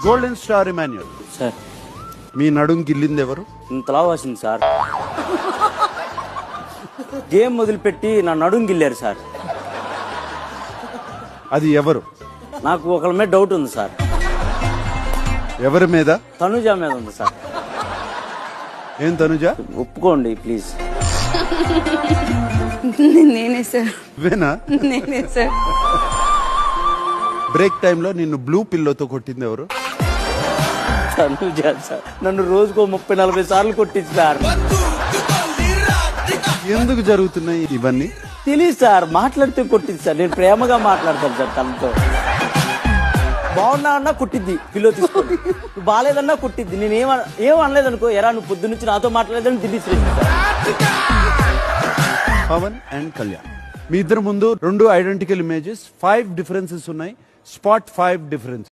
Golden star Emmanuel, sir మీ నడుం గిల్లింది ఎవరు? ఇంతలా వచ్చింది సార్. గేమ్ మొదలుపెట్టి నా నడుం గిల్లారు సార్. అది ఎవరు? నాకు ఒకళ్ళ మీద డౌట్ ఉంది సార్. ఎవరి మీద? తనుజ మీద ఉంది సార్. ఏం తనుజ? ఒప్పుకోండి ప్లీజ్. నేనే సార్. వేనా? నేనే సార్. బ్రేక్ టైంలో నిన్ను బ్లూ పిల్లోతో కొట్టింది ఎవరు? తనుజ సార్. నన్ను రోజుకో 30-40 సార్లు కొట్టింది సార్. ఎందుకు జరుగుతున్నాయి ఇవన్నీ? తెలియదు సార్, మాట్లాడితే కొట్టింది సార్. నేను ప్రేమగా మాట్లాడతాను సార్ తనతో. బాగున్నా అన్నా కొట్టిద్ది పిల్లో తీసుకొని, నువ్వు బాగాలేదన్నా కొట్టిద్ది. నేను ఏం అనలేదనుకో, ఎరా నువ్వు పొద్దు నుంచి నాతో మాట్లాడలేదని దిల్లీశ్రేష్ఠి సార్. పవన్ అండ్ కళ్యాణ్, మీ ఇద్దరు ముందు 2 ఐడెంటికల్ ఇమేజెస్, 5 డిఫరెన్సెస్ ఉన్నాయి. Spot 5 difference.